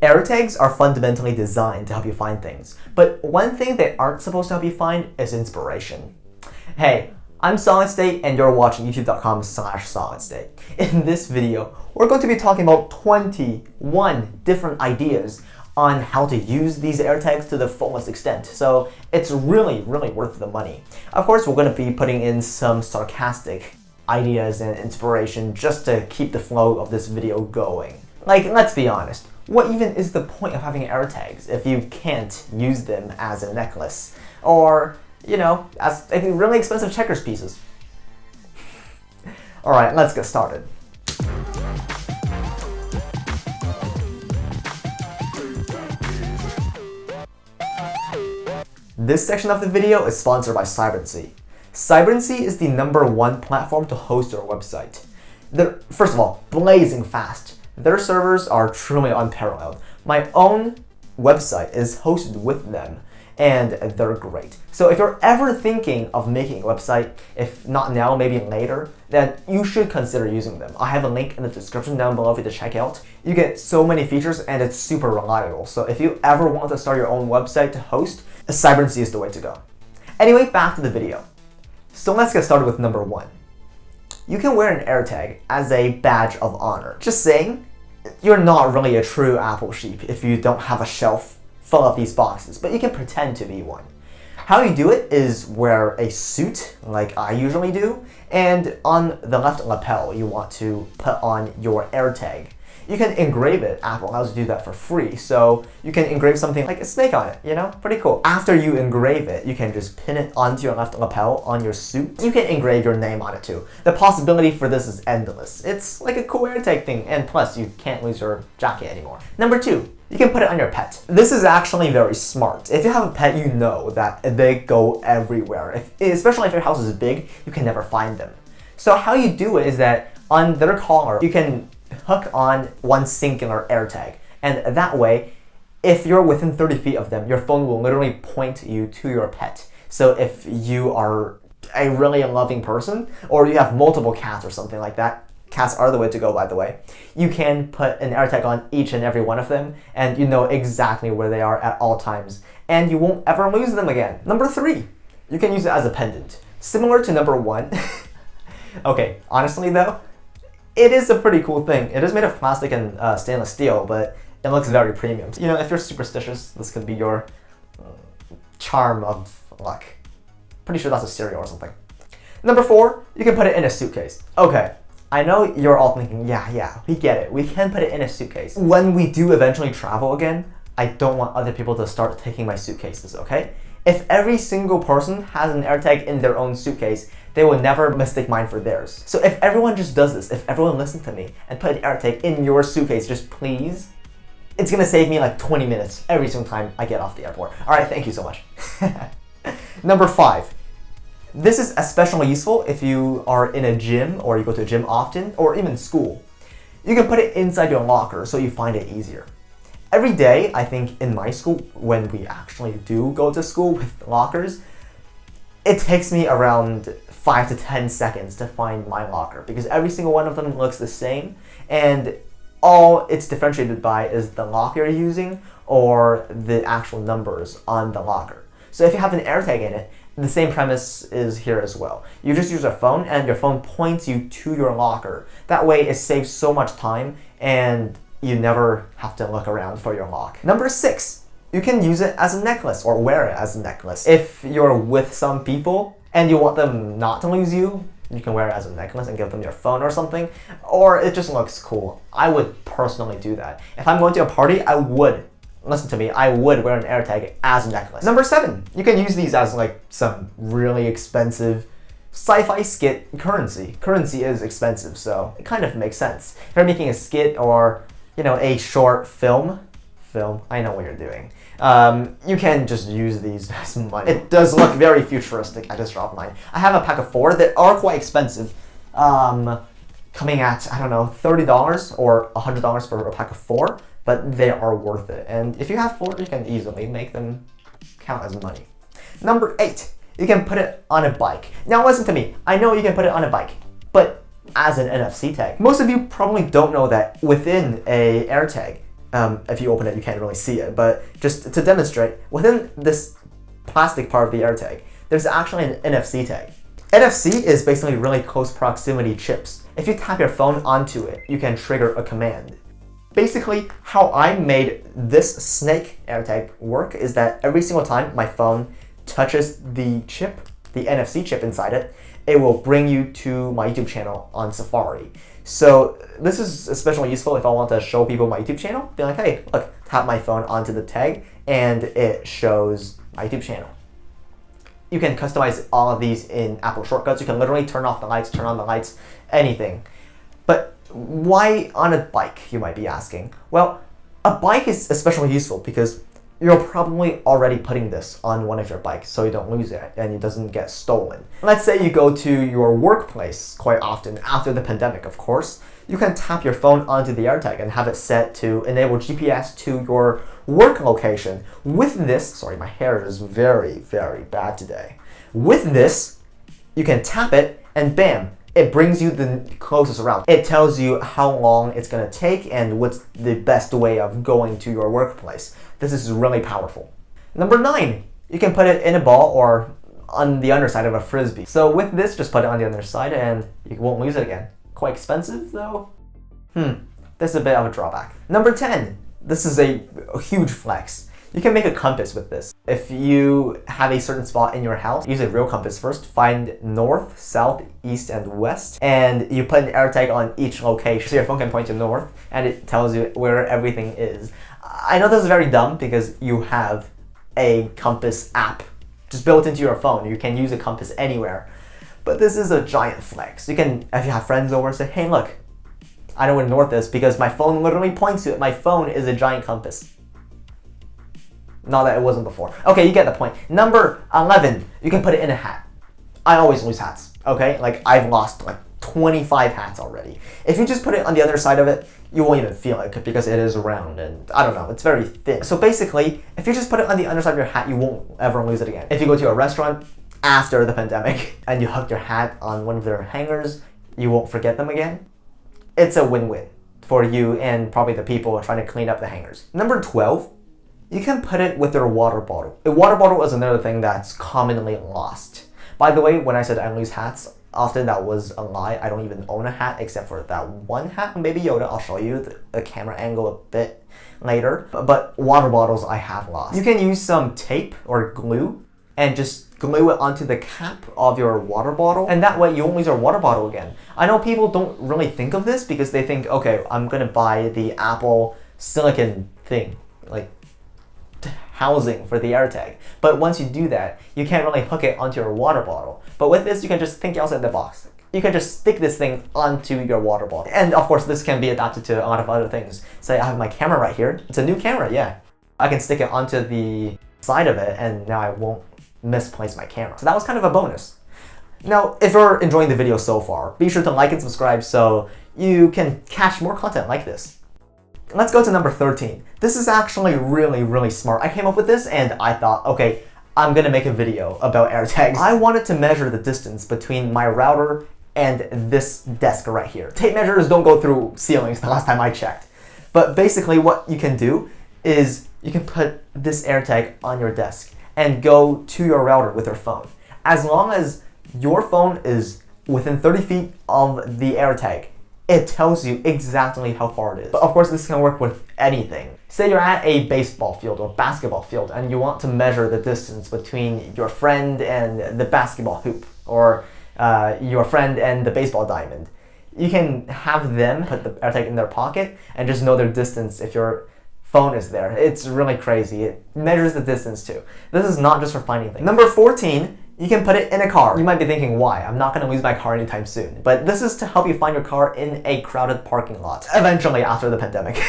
AirTags are fundamentally designed to help you find things, but one thing they aren't supposed to help you find is inspiration. Hey, I'm SolidState and you're watching youtube.com/SolidState. In this video, we're going to be talking about 21 different ideas on how to use these AirTags to the fullest extent, so it's really worth the money. Of course, we're going to be putting in some sarcastic ideas and inspiration just to keep the flow of this video going. Like, let's be honest. What even is the point of having AirTags if you can't use them as a necklace? Or, you know, as really expensive checkers pieces? Alright, let's get started. This section of the video is sponsored by Cybrancee. Cybrancee is the #1 platform to host your website. They're, first of all, blazing fast. Their servers are truly unparalleled. My own website is hosted with them, and they're great. So if you're ever thinking of making a website, if not now, maybe later, then you should consider using them. I have a link in the description down below for you to check out. You get so many features and it's super reliable. So if you ever want to start your own website to host, Cybrancee is the way to go. Anyway, back to the video. So let's get started with #1. You can wear an AirTag as a badge of honor. Just saying, you're not really a true Apple sheep if you don't have a shelf full of these boxes, but you can pretend to be one. How you do it is wear a suit, like I usually do, and on the left lapel, you want to put on your AirTag. You can engrave it. Apple allows you to do that for free, so you can engrave something like a snake on it, you know? Pretty cool. After you engrave it, you can just pin it onto your left lapel on your suit. You can engrave your name on it too. The possibility for this is endless. It's like a cool AirTag thing, and plus you can't lose your jacket anymore. #2, you can put it on your pet. This is actually very smart. If you have a pet, you know that they go everywhere. Especially if your house is big, you can never find them. So how you do it is that on their collar, you can hook on one singular AirTag, and that way, if you're within 30 feet of them, your phone will literally point you to your pet. So if you are a really loving person, or you have multiple cats or something like that, cats are the way to go, by the way, you can put an AirTag on each and every one of them, and you know exactly where they are at all times, and you won't ever lose them again. #3, you can use it as a pendant. Similar to #1. Okay, honestly though, it is a pretty cool thing. It is made of plastic and stainless steel, but it looks very premium. You know, if you're superstitious, this could be your charm of luck. Pretty sure that's a cereal or something. #4, you can put it in a suitcase. Okay, I know you're all thinking, yeah, we get it. We can put it in a suitcase. When we do eventually travel again, I don't want other people to start taking my suitcases, okay? If every single person has an AirTag in their own suitcase, they will never mistake mine for theirs. So if everyone just does this, if everyone listens to me and put an AirTag in your suitcase, just please, it's gonna save me like 20 minutes every single time I get off the airport. All right, thank you so much. #5. This is especially useful if you are in a gym or you go to a gym often, or even school. You can put it inside your locker so you find it easier. Every day, I think in my school, when we actually do go to school with lockers, it takes me around 5 to 10 seconds to find my locker because every single one of them looks the same, and all it's differentiated by is the lock you're using or the actual numbers on the locker. So if you have an AirTag in it, the same premise is here as well. You just use a phone and your phone points you to your locker. That way it saves so much time and you never have to look around for your lock. #6, you can use it as a necklace or wear it as a necklace. If you're with some people and you want them not to lose you, you can wear it as a necklace and give them your phone or something, or it just looks cool. I would personally do that. If I'm going to a party, I would wear an AirTag as a necklace. #7, you can use these as like some really expensive sci-fi skit currency. Currency is expensive, so it kind of makes sense. If you're making a skit or, you know, a short film, I know what you're doing. You can just use these as money. It does look very futuristic. I just dropped mine. I have a pack of 4 that are quite expensive. Coming at, I don't know, $30 or $100 for a pack of 4, but they are worth it. And if you have 4, you can easily make them count as money. #8, you can put it on a bike. Now listen to me. I know you can put it on a bike, but as an NFC tag. Most of you probably don't know that within a AirTag, If you open it, you can't really see it, but just to demonstrate, within this plastic part of the AirTag, there's actually an NFC tag. NFC is basically really close proximity chips. If you tap your phone onto it, you can trigger a command. Basically, how I made this snake AirTag work is that every single time my phone touches the chip, the NFC chip inside it, it will bring you to my YouTube channel on Safari. So this is especially useful if I want to show people my YouTube channel. Be like, hey, look, tap my phone onto the tag and it shows my YouTube channel. You can customize all of these in Apple shortcuts. You can literally turn off the lights, turn on the lights, anything. But why on a bike, you might be asking? Well, a bike is especially useful because you're probably already putting this on one of your bikes so you don't lose it and it doesn't get stolen. Let's say you go to your workplace quite often, after the pandemic of course. You can tap your phone onto the AirTag and have it set to enable GPS to your work location. With this, sorry, my hair is very, very bad today. With this, you can tap it and bam, it brings you the closest route. It tells you how long it's gonna take and what's the best way of going to your workplace. This is really powerful. Number 9, you can put it in a ball or on the underside of a frisbee. So with this, just put it on the underside and you won't lose it again. Quite expensive though. This is a bit of a drawback. Number 10, this is a huge flex. You can make a compass with this. If you have a certain spot in your house, use a real compass first. Find north, south, east, and west. And you put an AirTag on each location. So your phone can point to north and it tells you where everything is. I know this is very dumb because you have a compass app just built into your phone. You can use a compass anywhere. But this is a giant flex. You can, if you have friends over, say, hey, look, I know where north is because my phone literally points to it. My phone is a giant compass. Not that it wasn't before. Okay, you get the point. Number 11, you can put it in a hat. I always lose hats, okay? Like, I've lost like 25 hats already. If you just put it on the other side of it, you won't even feel it because it is round and I don't know, it's very thin. So basically, if you just put it on the underside of your hat, you won't ever lose it again. If you go to a restaurant after the pandemic and you hook your hat on one of their hangers, you won't forget them again. It's a win-win for you and probably the people trying to clean up the hangers. Number 12, you can put it with your water bottle. A water bottle is another thing that's commonly lost. By the way, when I said I lose hats, often that was a lie. I don't even own a hat except for that one hat from Baby Yoda. I'll show you the camera angle a bit later. But water bottles I have lost. You can use some tape or glue and just glue it onto the cap of your water bottle. And that way you won't lose your water bottle again. I know people don't really think of this because they think, okay, I'm gonna buy the Apple silicon thing, like housing for the AirTag. But once you do that, you can't really hook it onto your water bottle. But with this, you can just think outside the box. You can just stick this thing onto your water bottle. And of course, this can be adapted to a lot of other things. Say I have my camera right here. It's a new camera, yeah. I can stick it onto the side of it and now I won't misplace my camera. So that was kind of a bonus. Now, if you're enjoying the video so far, be sure to like and subscribe so you can catch more content like this. Let's go to number 13. This is actually really, really smart. I came up with this and I thought, okay, I'm gonna make a video about AirTags. I wanted to measure the distance between my router and this desk right here. Tape measures don't go through ceilings the last time I checked. But basically what you can do is you can put this AirTag on your desk and go to your router with your phone. As long as your phone is within 30 feet of the AirTag, it tells you exactly how far it is. But of course, this can work with anything. Say you're at a baseball field or basketball field and you want to measure the distance between your friend and the basketball hoop or your friend and the baseball diamond. You can have them put the AirTag in their pocket and just know their distance if your phone is there. It's really crazy. It measures the distance too. This is not just for finding things. Number 14, you can put it in a car. You might be thinking, why? I'm not gonna lose my car anytime soon. But this is to help you find your car in a crowded parking lot, eventually after the pandemic.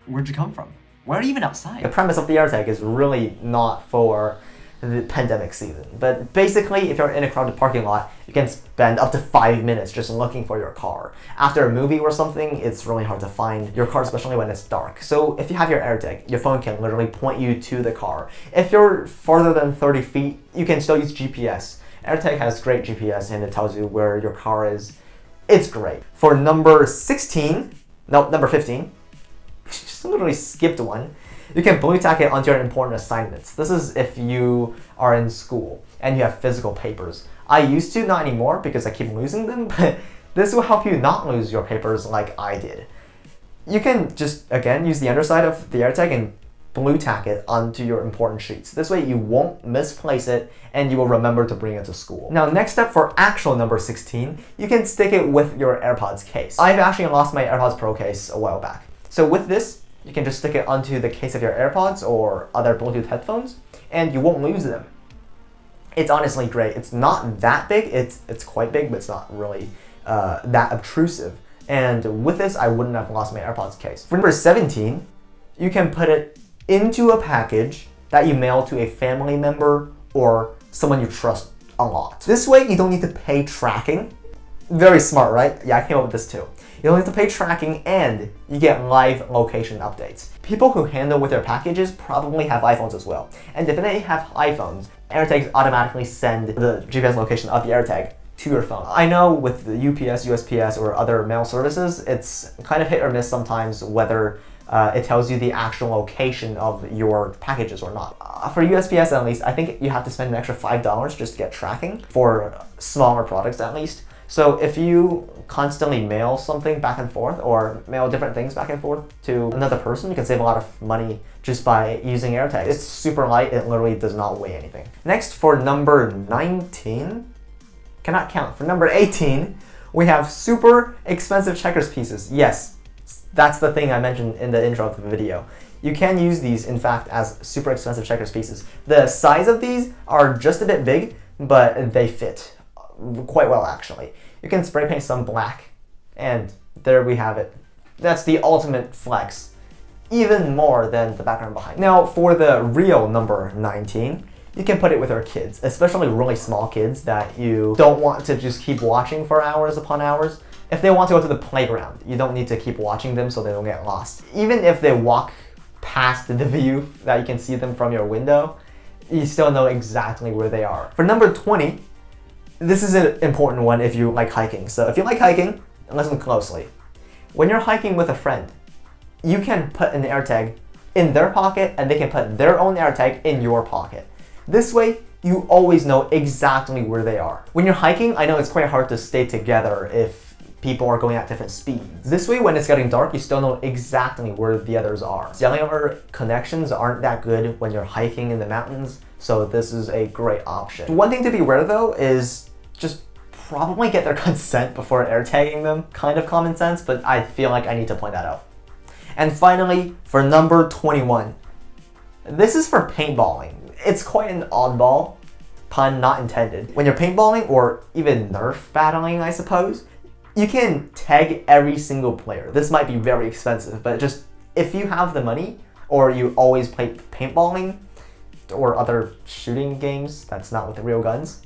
Where'd you come from? Why are you even outside? The premise of the AirTag is really not for the pandemic season. But basically, if you're in a crowded parking lot, you can spend up to 5 minutes just looking for your car. After a movie or something, it's really hard to find your car, especially when it's dark. So if you have your AirTag, your phone can literally point you to the car. If you're farther than 30 feet, you can still use GPS. AirTag has great GPS and it tells you where your car is It's great. For number 15, just literally skipped one. You can blue tack it onto your important assignments. This is if you are in school and you have physical papers. I used to, not anymore because I keep losing them, but this will help you not lose your papers like I did. You can just, again, use the underside of the AirTag and blue tack it onto your important sheets. This way you won't misplace it and you will remember to bring it to school. Now, next step for actual number 16, you can stick it with your AirPods case. I've actually lost my AirPods Pro case a while back. So with this, you can just stick it onto the case of your AirPods or other Bluetooth headphones and you won't lose them. It's honestly great. It's not that big. It's quite big, but it's not really that obtrusive. And with this, I wouldn't have lost my AirPods case. For number 17, you can put it into a package that you mail to a family member or someone you trust a lot. This way, you don't need to pay tracking. Very smart, right? Yeah, I came up with this too. You don't need to pay tracking and you get live location updates. People who handle with their packages probably have iPhones as well. And if they have iPhones, AirTags automatically send the GPS location of the AirTag to your phone. I know with the UPS, USPS, or other mail services, it's kind of hit or miss sometimes whether it tells you the actual location of your packages or not. For USPS at least, I think you have to spend an extra $5 just to get tracking for smaller products at least. So if you constantly mail something back and forth or mail different things back and forth to another person, you can save a lot of money just by using AirTags. It's super light, it literally does not weigh anything. Next, for number 19, cannot count. For number 18, we have super expensive checkers pieces. Yes, that's the thing I mentioned in the intro of the video. You can use these, in fact, as super expensive checkers pieces. The size of these are just a bit big, but they fit quite well actually. You can spray paint some black, and there we have it. That's the ultimate flex, even more than the background behind. Now for the real number 19, you can put it with our kids, especially really small kids that you don't want to just keep watching for hours upon hours. If they want to go to the playground, you don't need to keep watching them so they don't get lost. Even if they walk past the view that you can see them from your window, you still know exactly where they are. For number 20, this is an important one if you like hiking. So if you like hiking, listen closely. When you're hiking with a friend, you can put an AirTag in their pocket and they can put their own AirTag in your pocket. This way, you always know exactly where they are. When you're hiking, I know it's quite hard to stay together if people are going at different speeds. This way, when it's getting dark, you still know exactly where the others are. Cellular connections aren't that good when you're hiking in the mountains, so this is a great option. One thing to be aware though is just probably get their consent before AirTagging them. Kind of common sense, but I feel like I need to point that out. And finally, for number 21, this is for paintballing. It's quite an oddball, pun not intended. When you're paintballing or even Nerf battling, I suppose, you can tag every single player. This might be very expensive, but just if you have the money or you always play paintballing or other shooting games that's not with the real guns,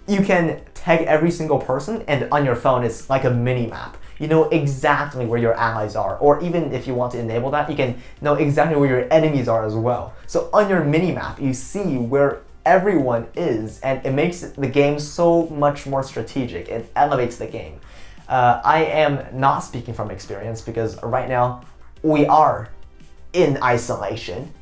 you can tag every single person, and on your phone it's like a mini map. You know exactly where your allies are, or even if you want to enable that, you can know exactly where your enemies are as well. So on your mini map, you see where everyone is, and it makes the game so much more strategic. It elevates the game. I am not speaking from experience because right now we are in isolation.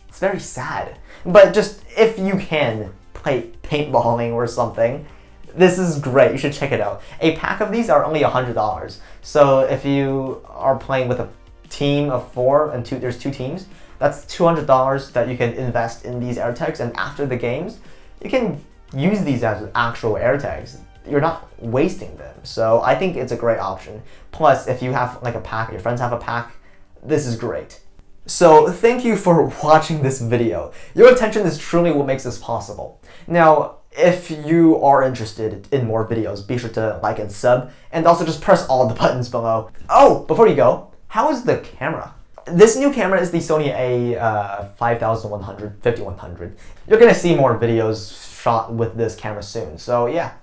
It's very sad, but just if you can play paintballing or something, this is great. You should check it out. A pack of these are only $100. So if you are playing with a team of 4 and there's 2 teams, that's $200 that you can invest in these AirTags, and after the games, you can use these as actual AirTags. You're not wasting them. So I think it's a great option. Plus, if you have like a pack, your friends have a pack, this is great. So thank you for watching this video. Your attention is truly what makes this possible. Now, if you are interested in more videos, be sure to like and sub, and also just press all the buttons below. Oh, before you go, how is the camera? This new camera is the Sony A5100. You're gonna see more videos shot with this camera soon. So yeah,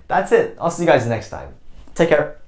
that's it. I'll see you guys next time. Take care.